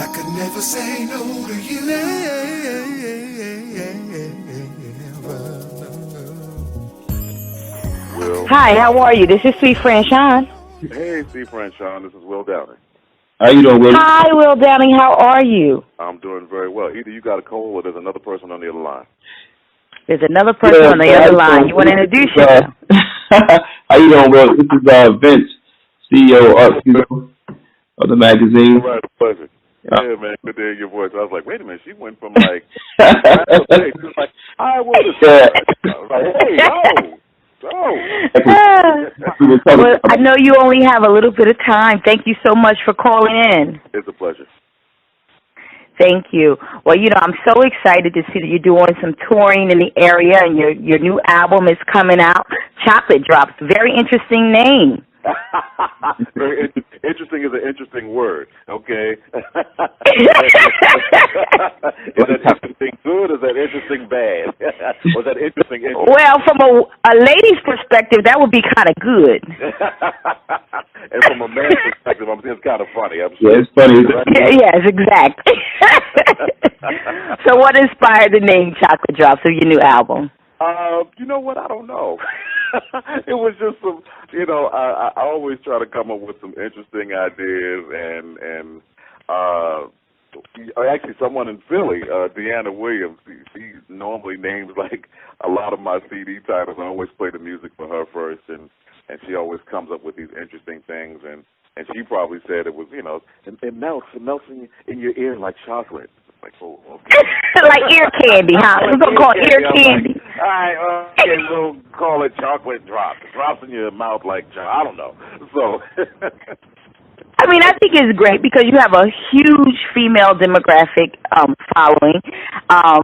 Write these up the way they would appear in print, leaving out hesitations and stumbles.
I could never say no to you. Will. Hi, how are you? This is Sweet Friend Sean. Hey, Steve Friend Sean. This is Will Downing. How you doing, Will? Hi, Will Downing. How are you? I'm doing very well. Either you got a cold or there's another person on the other line. There's another person on the other line. You want to introduce yourself? How you doing, Will? This is Vince, CEO of the magazine. All right, a pleasure. Yeah, man, good to hear your voice. I was like, wait a minute, she went from like, she was like, I will just I was like, hey, oh. Well, I know you only have a little bit of time. Thank you so much for calling in. It's a pleasure. Thank you. Well, I'm so excited to see that you're doing some touring in the area, and your new album is coming out, Chocolate Drops. Very interesting name. Very interesting is an interesting word, okay? Is that interesting good or is that interesting bad? Or is that interesting? Well, from a lady's perspective, that would be kind of good. And from a man's perspective, it's kind of funny. I'm sure. Yeah, it's funny. Yes, exactly. So what inspired the name Chocolate Drops of your new album? You know what? I don't know. It was just some, I always try to come up with some interesting ideas, and actually someone in Philly, Deanna Williams, she normally names like a lot of my CD titles. I always play the music for her first, and she always comes up with these interesting things, and she probably said it was, it melts in your ear like chocolate. Like, oh, okay. Like ear candy, huh? We're going to call it ear candy. All right, okay, we'll call it chocolate drops. Drops in your mouth like, I don't know. So. I mean, I think it's great because you have a huge female demographic following. That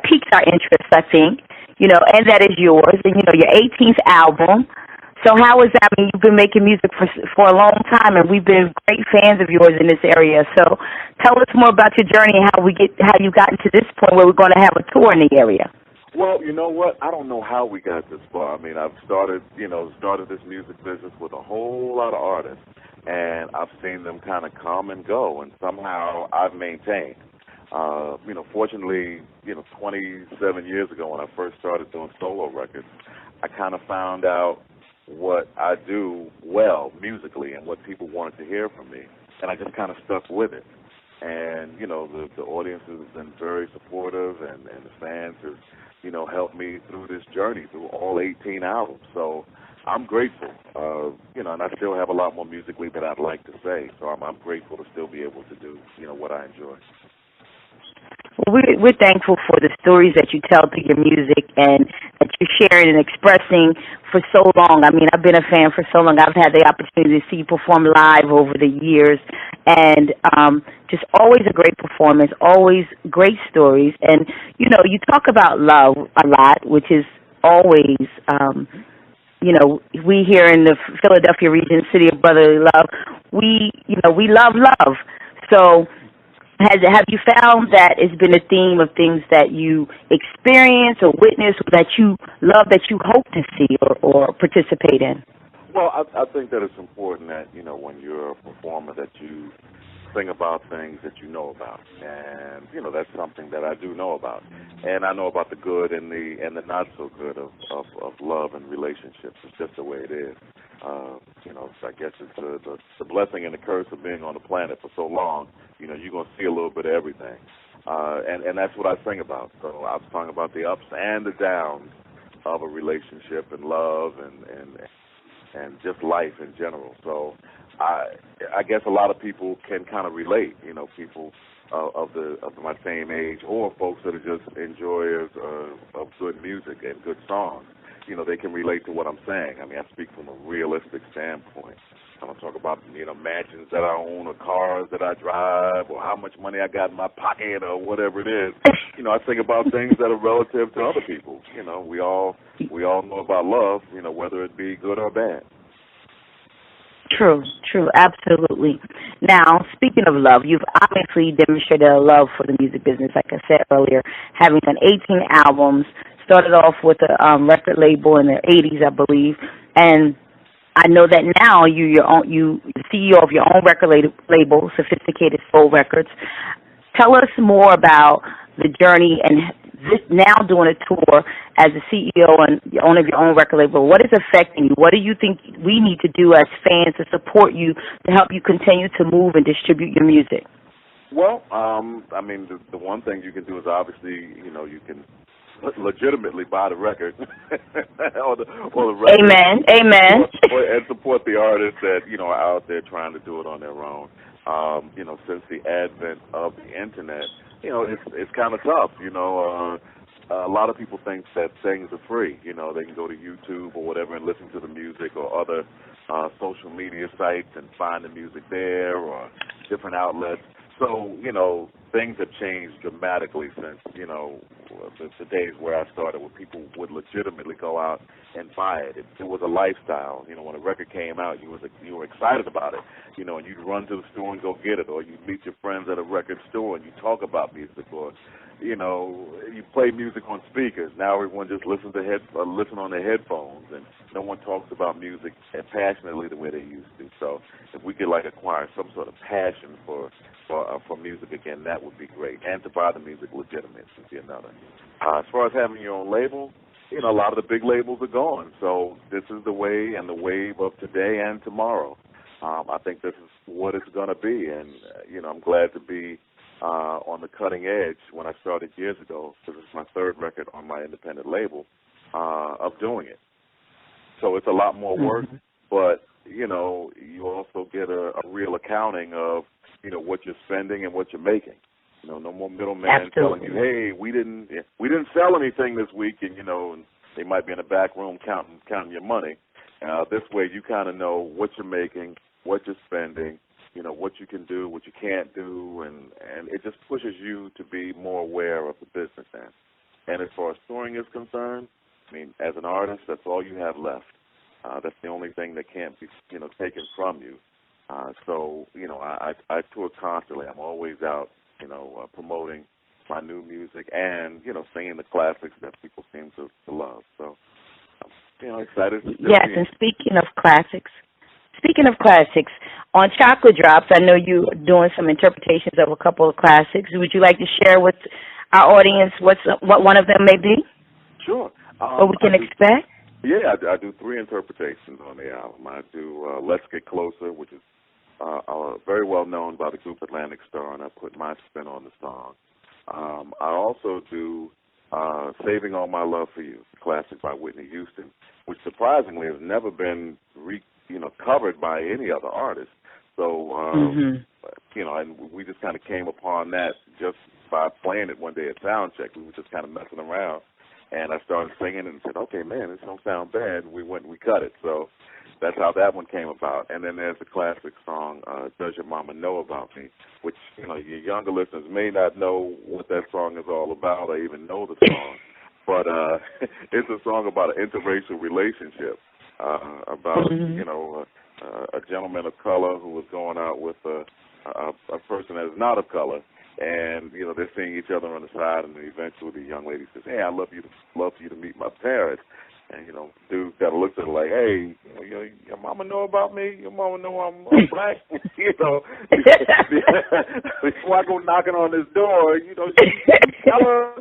piques our interest, I think, and that is yours, and, your 18th album. So how is that? I mean, you've been making music for a long time, and we've been great fans of yours in this area. So tell us more about your journey and how you gotten to this point where we're going to have a tour in the area. Well, you know what? I don't know how we got this far. I mean, I've started this music business with a whole lot of artists, and I've seen them kind of come and go, and somehow I've maintained. Fortunately, 27 years ago when I first started doing solo records, I kind of found out what I do well musically and what people wanted to hear from me, and I just kind of stuck with it. And the audience has been very supportive, and the fans have helped me through this journey through all 18 albums. So I'm grateful, and I still have a lot more musically that I'd like to say. So I'm grateful to still be able to do what I enjoy. Well, we're thankful for the stories that you tell through your music and that you're sharing and expressing for so long. I mean, I've been a fan for so long. I've had the opportunity to see you perform live over the years, and just always a great performance, always great stories. And, you talk about love a lot, which is always, we here in the Philadelphia region, City of Brotherly Love, we love love. So have you found that it's been a theme of things that you experience or witness or that you love, that you hope to see or participate in? Well, I think that it's important that, when you're a performer, that you sing about things that you know about. And, that's something that I do know about. And I know about the good and the not so good of love and relationships. It's just the way it is. I guess it's the blessing and the curse of being on the planet for so long. You're going to see a little bit of everything. And that's what I sing about. So I've sung about the ups and the downs of a relationship and love and just life in general. So I guess a lot of people can kind of relate, people of my same age, or folks that are just enjoyers of good music and good songs. They can relate to what I'm saying. I mean, I speak from a realistic standpoint. I don't talk about, mansions that I own or cars that I drive or how much money I got in my pocket or whatever it is. I think about things that are relative to other people. We all know about love, whether it be good or bad. True, absolutely. Now, speaking of love, you've obviously demonstrated a love for the music business, like I said earlier, having done 18 albums, started off with a record label in the 80s, I believe, and I know that now you CEO of your own record label, Sophisticated Soul Records. Tell us more about the journey and this now doing a tour as a CEO and the owner of your own record label. What is affecting you? What do you think we need to do as fans to support you to help you continue to move and distribute your music? Well, I mean, the one thing you can do is obviously, you can legitimately buy the record or the record. Amen. Amen. And support the artists that, are out there trying to do it on their own. Since the advent of the internet, it's kind of tough. A lot of people think that things are free. They can go to YouTube or whatever and listen to the music or other social media sites and find the music there or different outlets. So, things have changed dramatically since, the days where I started, where people would legitimately go out and buy it. It was a lifestyle. When a record came out, you were excited about it, and you'd run to the store and go get it, or you'd meet your friends at a record store and you talk about music, or, you play music on speakers. Now everyone just listen on their headphones, and no one talks about music passionately the way they used to. So if we could acquire some sort of passion for music again, that would be great. And to buy the music legitimate would be another. As far as having your own label, a lot of the big labels are gone. So this is the way and the wave of today and tomorrow. I think this is what it's going to be. And, I'm glad to be on the cutting edge when I started years ago, because it's my third record on my independent label, of doing it. So it's a lot more work, but, you also get a real accounting of, what you're spending and what you're making. No more middleman telling you, hey, we didn't sell anything this week, and and they might be in the back room counting your money. This way, you kind of know what you're making, what you're spending, what you can do, what you can't do, and it just pushes you to be more aware of the business end. And as far as touring is concerned, I mean, as an artist, that's all you have left. That's the only thing that can't be, taken from you. So, I tour constantly. I'm always out, promoting my new music and, singing the classics that people seem to love. So, I'm, excited. Yes, and speaking of classics, on Chocolate Drops, I know you're doing some interpretations of a couple of classics. Would you like to share with our audience what one of them may be? Sure. What we can expect? Yeah, I do 3 interpretations on the album. I do Let's Get Closer, which is very well known by the group Atlantic Star, and I put my spin on the song. I also do Saving All My Love for You, a classic by Whitney Houston, which surprisingly has never been covered by any other artist. So, and we just kind of came upon that just by playing it one day at sound check. We were just kind of messing around, and I started singing and said, okay, man, this don't sound bad. We went and we cut it. So that's how that one came about. And then there's the classic song, Does Your Mama Know About Me, which, your younger listeners may not know what that song is all about or even know the song. But it's a song about an interracial relationship, about, a gentleman of color who was going out with a person that is not of color. And, they're seeing each other on the side, and then eventually the young lady says, hey, I'd love for you to meet my parents. And, dude kind of looks at her like, hey, your mama know about me? Your mama know I'm black? Before I go knocking on this door, tell her,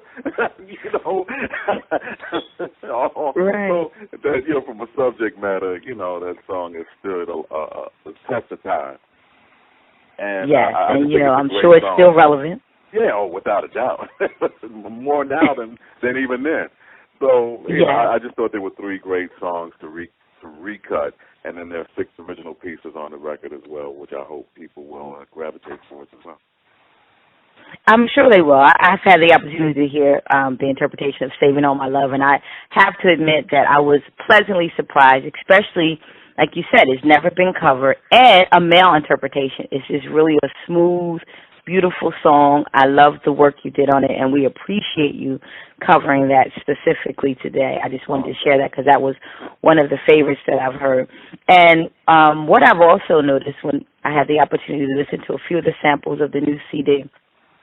Right. So, that, from a subject matter, that song has stood a test of time. And, yes, I'm sure it's song. still relevant. Yeah, without a doubt. More now than even then. So, I just thought there were 3 great songs to recut, and then there are 6 original pieces on the record as well, which I hope people will gravitate towards as well. I'm sure they will. I've had the opportunity to hear the interpretation of Saving All My Love, and I have to admit that I was pleasantly surprised, especially, like you said, it's never been covered, and a male interpretation. It's just really a smooth, beautiful song. I love the work you did on it, and we appreciate you covering that specifically today. I just wanted to share that because that was one of the favorites that I've heard. And what I've also noticed when I had the opportunity to listen to a few of the samples of the new CD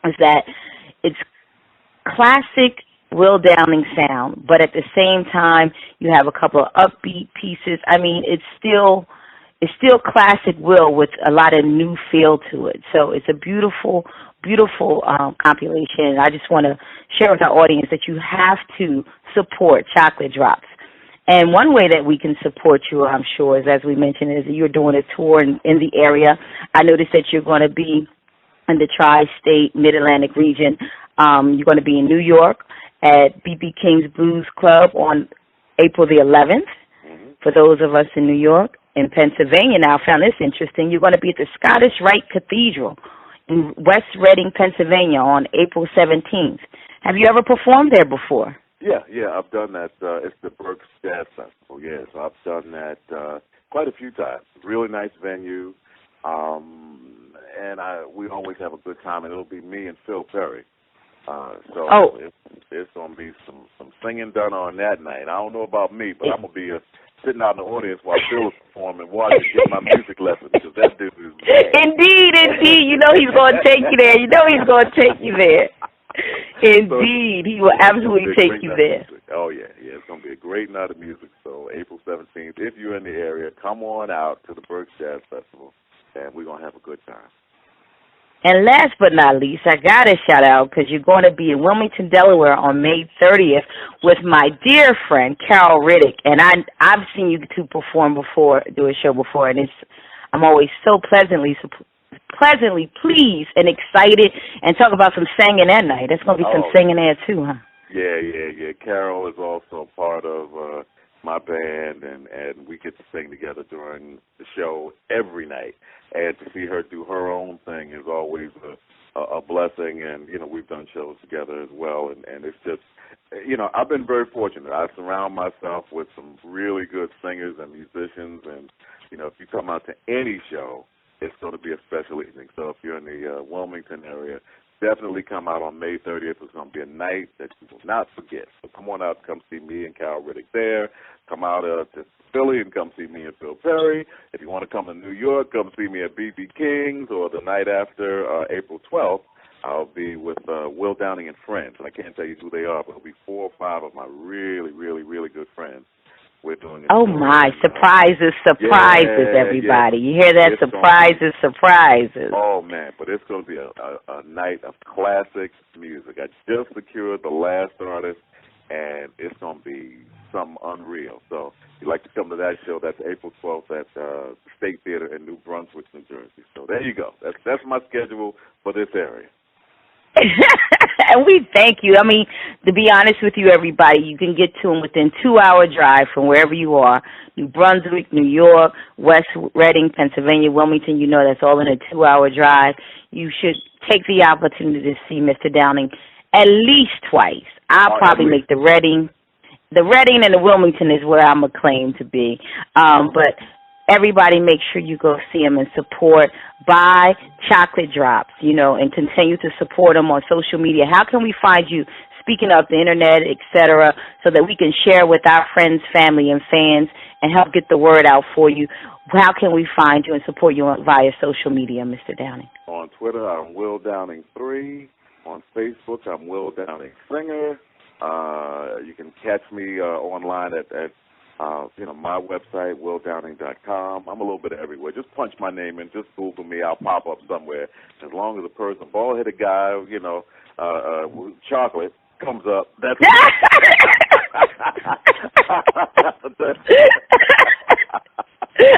is that it's classic Will Downing sound, but at the same time, you have a couple of upbeat pieces. I mean, it's still classic Will with a lot of new feel to it. So it's a beautiful, beautiful compilation. And I just want to share with our audience that you have to support Chocolate Drops. And one way that we can support you, I'm sure, is, as we mentioned, is you're doing a tour in the area. I noticed that you're going to be in the tri-state, mid-Atlantic region. You're going to be in New York at B.B. King's Blues Club on April the 11th, for those of us in New York. In Pennsylvania now, I found this interesting. You're going to be at the Scottish Rite Cathedral in West Reading, Pennsylvania on April 17th. Have you ever performed there before? Yeah, I've done that. It's the Berks Jazz Festival, yeah. So I've done that quite a few times. Really nice venue, and we always have a good time, and it'll be me and Phil Perry. It's going to be some singing done on that night. I don't know about me, but I'm going to be sitting out in the audience while Phil is performing, watching, get my music lessons, because that dude is mad. Indeed. You know he's going to take you there. Indeed, he will absolutely take you there. Oh, yeah, it's going to be a great night of music. So April 17th, if you're in the area, come on out to the Berks Jazz Festival, and we're going to have a good time. And last but not least, I got to shout out because you're going to be in Wilmington, Delaware on May 30th with my dear friend, Carol Riddick. And I've seen you two perform before, do a show before, and I'm always so pleasantly pleased and excited, and talk about some singing that night. There's going to be some singing there too, huh? Yeah. Carol is also part of my band, and we get to sing together during the show every night. And to see her do her own thing is always a blessing. And, we've done shows together as well. And it's just, I've been very fortunate. I surround myself with some really good singers and musicians. And, if you come out to any show, it's going to be a special evening. So if you're in the Wilmington area, definitely come out on May 30th. It's going to be a night that you will not forget. So come on out and come see me and Carol Riddick there. Come out to Philly and come see me and Phil Perry. If you want to come to New York, come see me at B.B. King's, or the night after, April 12th, I'll be with Will Downing and friends. And I can't tell you who they are, but it'll be 4 or 5 of my really, really, really good friends. We're doing it. Oh, my. Surprises, everybody. Yeah. You hear that? Surprises. Oh, man. But it's going to be a night of classic music. I just secured the last artist, and it's going to be something unreal. So if you'd like to come to that show, that's April 12th at the State Theater in New Brunswick, New Jersey. So there you go. That's my schedule for this area. And we thank you. I mean, to be honest with you, everybody, you can get to them within 2-hour drive from wherever you are. New Brunswick, New York, West Reading, Pennsylvania, Wilmington, that's all in a 2-hour drive. You should take the opportunity to see Mr. Downing at least twice. I'll probably make the Reading and the Wilmington is where I'm acclaimed to be. But everybody make sure you go see him and support. Buy Chocolate Drops, and continue to support them on social media. How can we find you? Speaking of the internet, etc., so that we can share with our friends, family, and fans and help get the word out for you. How can we find you and support you via social media, Mr. Downing? On Twitter, I'm Will Downing 3. On Facebook, I'm Will Downing Singer. You can catch me online at my website, willdowning.com. I'm a little bit everywhere. Just punch my name in. Just Google me. I'll pop up somewhere. As long as a person, bald-headed guy, with chocolate comes up, that's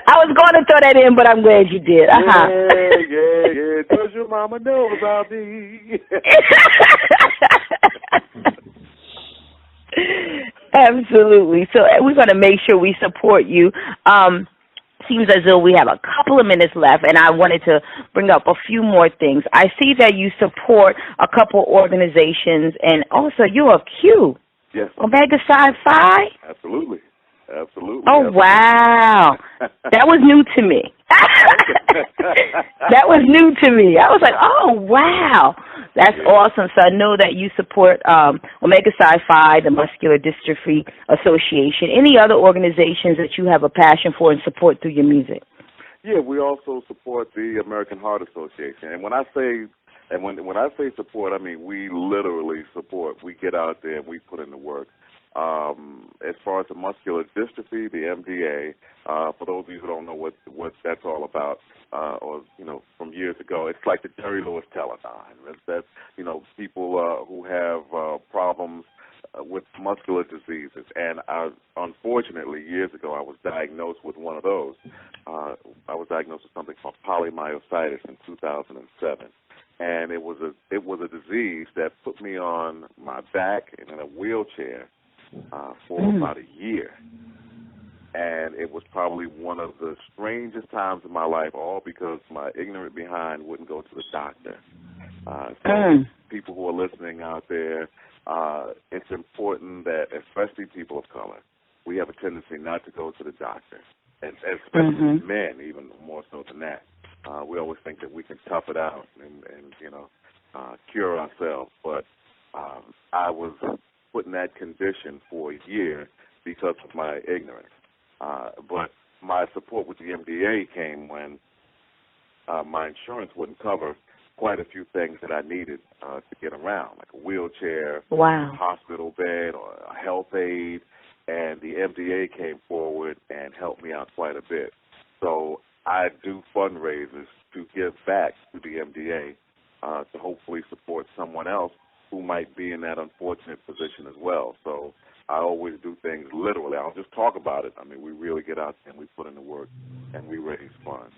I was going to throw that in, but I'm glad you did. Yeah. Does your mama know about me? Absolutely. So we're going to make sure we support you. Seems as though we have a couple of minutes left, and I wanted to bring up a few more things. I see that you support a couple organizations, and also you're a Q. Yes. Omega Psi Phi? Absolutely. Oh, wow. That was new to me. That was new to me. I was like, oh, wow. That's awesome. So I know that you support Omega Psi Phi, the Muscular Dystrophy Association. Any other organizations that you have a passion for and support through your music? Yeah, we also support the American Heart Association. And when I say And when I say support, I mean we literally support. We get out there and we put in the work. As far as the muscular dystrophy, the MDA, for those of you who don't know what that's all about, or from years ago, it's like the Jerry Lewis telethon. That's people who have problems with muscular diseases, and unfortunately, years ago, I was diagnosed with one of those. I was diagnosed with something called polymyositis in 2007. And it was a disease that put me on my back and in a wheelchair for about a year. And it was probably one of the strangest times of my life, all because my ignorant behind wouldn't go to the doctor. So people who are listening out there, it's important that, especially people of color, we have a tendency not to go to the doctor, and especially men, even more so than that. We always think that we can tough it out and cure ourselves, but I was put in that condition for a year because of my ignorance. But my support with the MDA came when my insurance wouldn't cover quite a few things that I needed to get around, like a wheelchair, a hospital bed, or a health aid, and the MDA came forward and helped me out quite a bit. So I do fundraisers to give back to the MDA to hopefully support someone else who might be in that unfortunate position as well. So I always do things literally. I don't just talk about it. I mean, we really get out there and we put in the work and we raise funds.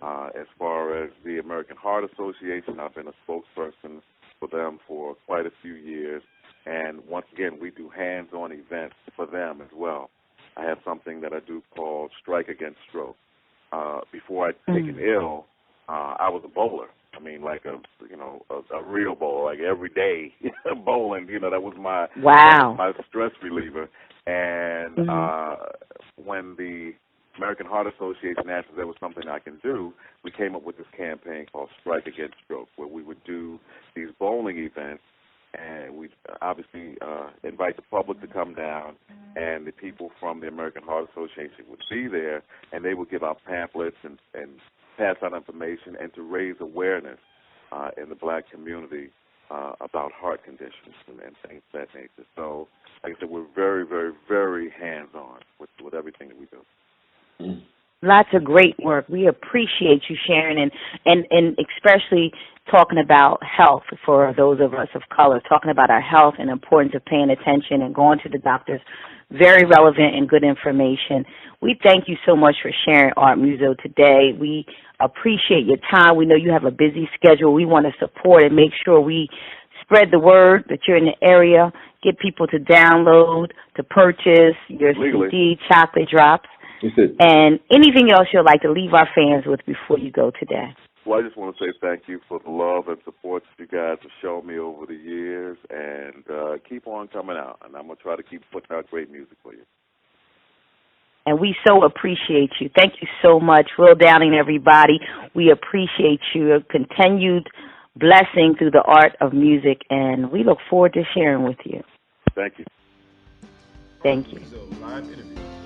As far as the American Heart Association, I've been a spokesperson for them for quite a few years. And once again, we do hands-on events for them as well. I have something that I do called Strike Against Stroke. Before I'd taken ill, I was a bowler. I mean, like a real bowler, like every day bowling. That was my stress reliever. And when the American Heart Association asked if there was something I can do, we came up with this campaign called Strike Against Stroke, where we would do these bowling events, and we obviously invite the public to come down, and the people from the American Heart Association would be there, and they would give out pamphlets and pass out information and to raise awareness in the black community about heart conditions and things of that nature. So, like I said, we're very, very, very hands-on with everything that we do. Lots of great work. We appreciate you sharing and especially talking about health for those of us of color, talking about our health and the importance of paying attention and going to the doctors. Very relevant and good information. We thank you so much for sharing, Art Muzo, today. We appreciate your time. We know you have a busy schedule. We want to support and make sure we spread the word that you're in the area, get people to download, to purchase your CD, Chocolate Drops. And anything else you'd like to leave our fans with before you go today? Well, I just want to say thank you for the love and support that you guys have shown me over the years, and keep on coming out. And I'm going to try to keep putting out great music for you. And we so appreciate you. Thank you so much. Will Downing, everybody. We appreciate you. Continued blessing through the art of music, and we look forward to sharing with you. Thank you. Thank you. Live interview.